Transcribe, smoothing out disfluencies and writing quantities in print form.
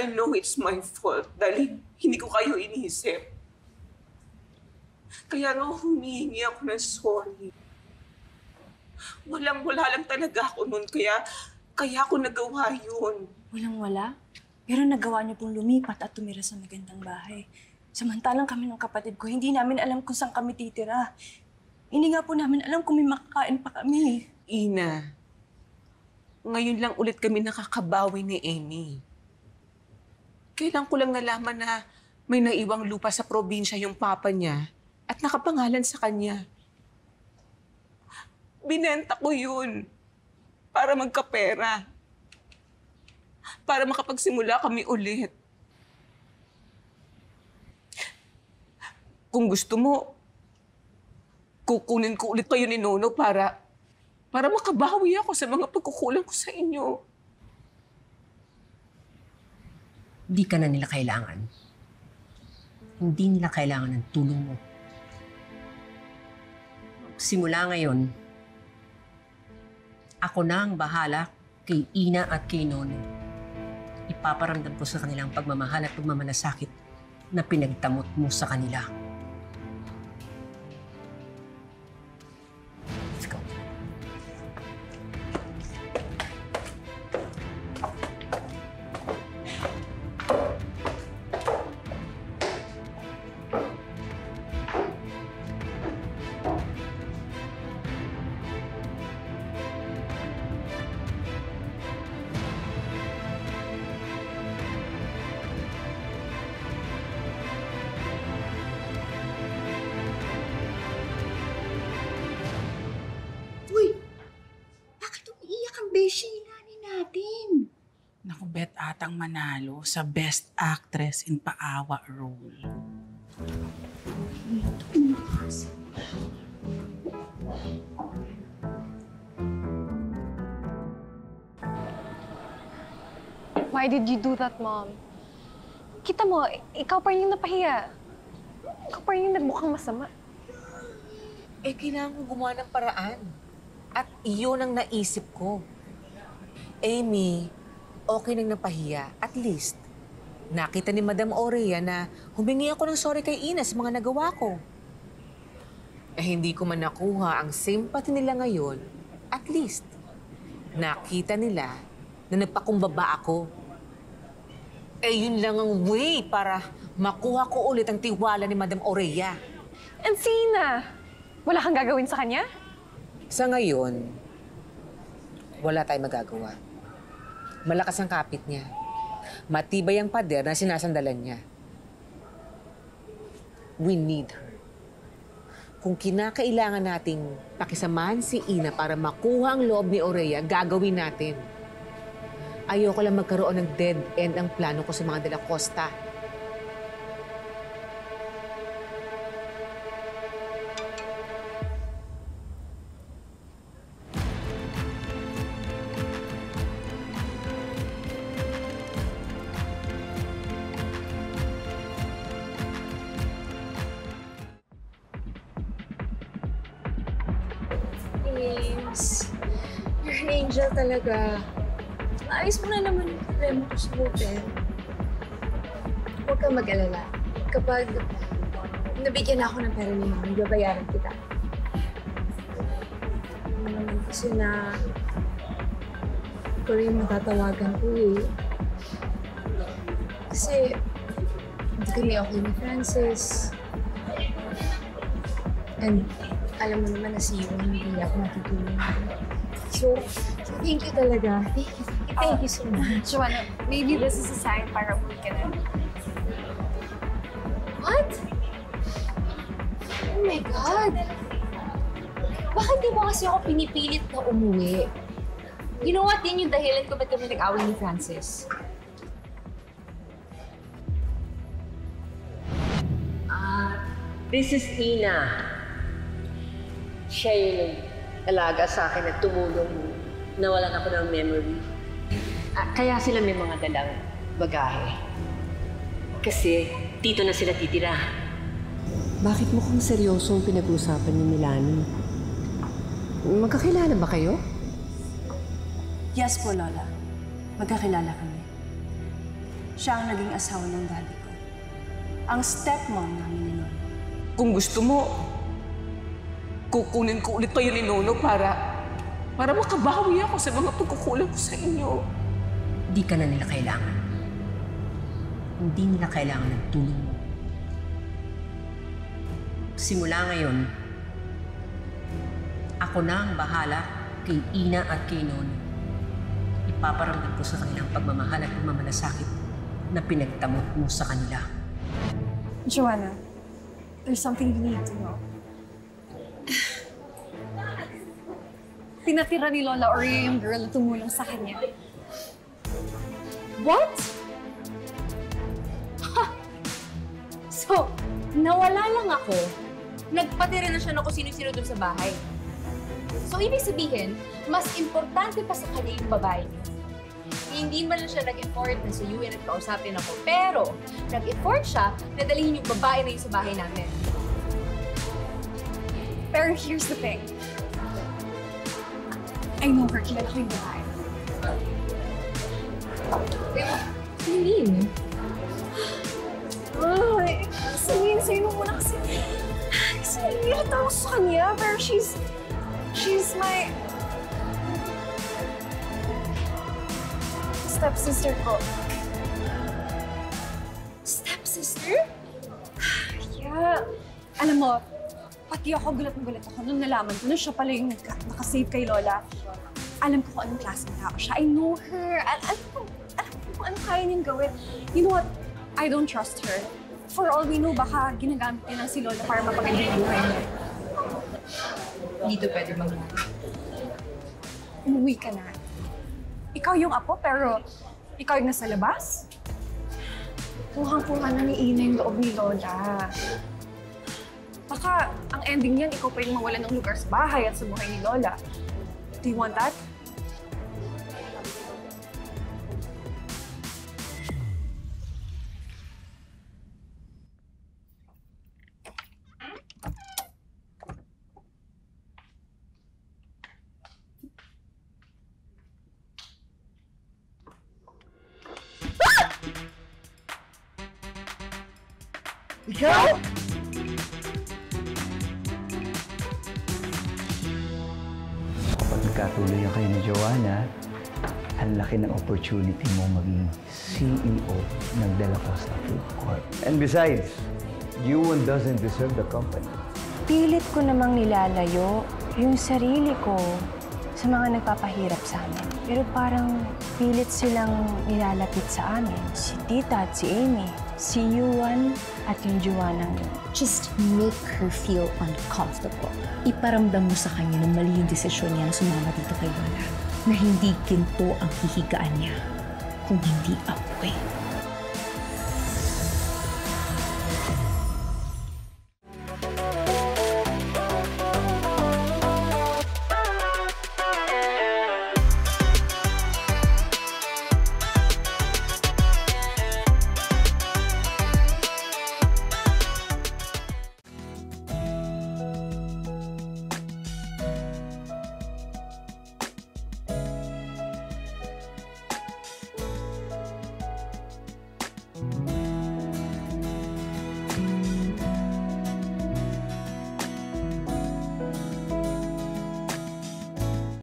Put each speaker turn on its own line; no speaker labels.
I know it's my fault dahil hindi ko kayo iniisip. Kaya nga humihingi ako ng sorry. Walang-wala lang talaga ako noon, kaya ako nagawa yun.
Walang-wala? Pero nagawa niyo pong lumipat at tumira sa magandang bahay. Samantalang kami ng kapatid ko, hindi namin alam kung saan kami titira. Hindi nga po namin alam kung may makakain pa kami.
Ina, ngayon lang ulit kami nakakabawi ni Amy. Kailan ko lang nalaman na may naiwang lupa sa probinsya yung papa niya at nakapangalan sa kanya. Binenta ko yun para magkapera. Para makapagsimula kami ulit. Kung gusto mo, kukunin ko ulit kayo ni Nono para makabawi ako sa mga pagkukulang ko sa inyo.
Hindi ka na nila kailangan. Hindi nila kailangan ng tulong mo. Simula ngayon, ako na ang bahala kay Ina at kay Nono. Ipaparamdam ko sa kanilang pagmamahal at pagmamalasakit na pinagdamot mo sa kanila. Let's go.
Beshi natin.
Naku, bet atang manalo sa Best Actress in Paawa role.
Why did you do that, Mom? Kita mo, ikaw pa rin yung napahiya. Ikaw pa rin yung nagmukhang masama.
Kailangan ko gumawa ng paraan. At iyon ang naisip ko. Amy, okay nang napahiya. At least, nakita ni Madam Aurea na humingi ako ng sorry kay Ina sa mga nagawa ko. Hindi ko man nakuha ang sympathy nila ngayon. At least, nakita nila na nagpakumbaba ako. Yun lang ang way para makuha ko ulit ang tiwala ni Madam Aurea.
And Sina, wala kang gagawin sa kanya?
Sa ngayon, wala tayong magagawa. Malakas ang kapit niya. Matibay ang pader na sinasandalan niya. We need her. Kung kinakailangan nating pakisamahan si Ina para makuha ang loob ni Aurea, gagawin natin. Ayoko lang magkaroon ng dead end ang plano ko sa mga De La Costa.
James, you're an angel talaga. Naayos mo na naman yung problema ko sa hotel. Huwag kang mag-alala. Kapag nabigyan ako ng pera ni Mami, babayaran kita. Naman kasi na ikaw rin yung matatawagan ko eh. Kasi hindi kami okay ni Francis. And alam mo naman na si Iwan, hindi ako matutulungan. So, thank you talaga. Thank you so much.
Joanna, maybe this is a sign para umuwi ka na.
What? Oh my God! Bakit di mo kasi ako pinipilit na umuwi? You know what? Yan yung dahilan ko ba't kami nag-away ni Francis.
This is Ina. Siya yung alaga sa akin at tumulong. Nawalan ako ng memory. Kaya sila may mga dalang bagahe. Kasi dito na sila titira. Bakit mukhang seryoso ang pinag-uusapan ni Milani? Magkakilala ba kayo?
Yes po, Lola. Magkakilala kami. Siya ang naging asawa ng daddy ko. Ang stepmom namin ni Nono.
Kung gusto mo, kukunin ko ulit kayo ni Nono para makabawi ako sa mga pagkukulang ko sa inyo.
Hindi ka na nila kailangan. Hindi nila kailangan ng tulong mo. Simula ngayon, ako na ang bahala kay Ina at kay Nono. Ipaparamdam ko sa kanilang pagmamahal at pagmamalasakit na pinagtamot mo sa kanila.
Joanna, there's something you need to know. Pinatira ni Lola Aurea yung girl na tumulong sa kanya.
What? Ha! So, nawala lang ako. Nagpatira na siya na kung sino-sino dun sa bahay. So, ibig sabihin, mas importante pa sa kanya yung babae niya. Hindi man lang siya nag-effort na sa UN at kausapin ako. Pero, nag-effort siya na dalhin yung babae na yun sa bahay namin.
Pero here's the thing. I know her, kilala ko yung babae.
Celine?
Ay, Celine, sa'yo mo muna kasi. Kasi nilita ako sa kanya, pero she's my stepsister ko.
Stepsister?
Yeah. Alam mo, pati ako gulat nung nalaman ko na siya pala yung nakasave kay Lola. Alam ko kung anong klase ng tao siya. I know her. Alam ko kung anong kaya niyang gawin. You know what? I don't trust her. For all we know, baka ginagamit niya lang si Lola para mapaganda yung buhay niya.
Dito pwede mangyari.
Umuwi ka na. Ikaw yung apo, pero ikaw yung nasa labas? Mukhang-kuha na ni Ina yung loob ni Lola. Baka ang ending niyan, ikaw pa yung mawala ng lugar sa bahay at sa buhay ni Lola. Do you want that?
Ikaw? Kapag nagkatuloy kayo ni Joanna, ang laki ng opportunity mo maging CEO ng De La Costa Food Corp. And besides, Yuan doesn't deserve the company.
Pilit ko namang nilalayo yung sarili ko sa mga nagpapahirap sa amin. Pero parang pilit silang nilalapit sa amin. Si Tita at si Amy, si Yuan at yung Joanna.
Just make her feel uncomfortable. Iparamdam mo sa kanya na mali yung desisyon niya na sumama dito kay Lola. Na hindi ginto ang hihigaan niya, kung hindi apoy.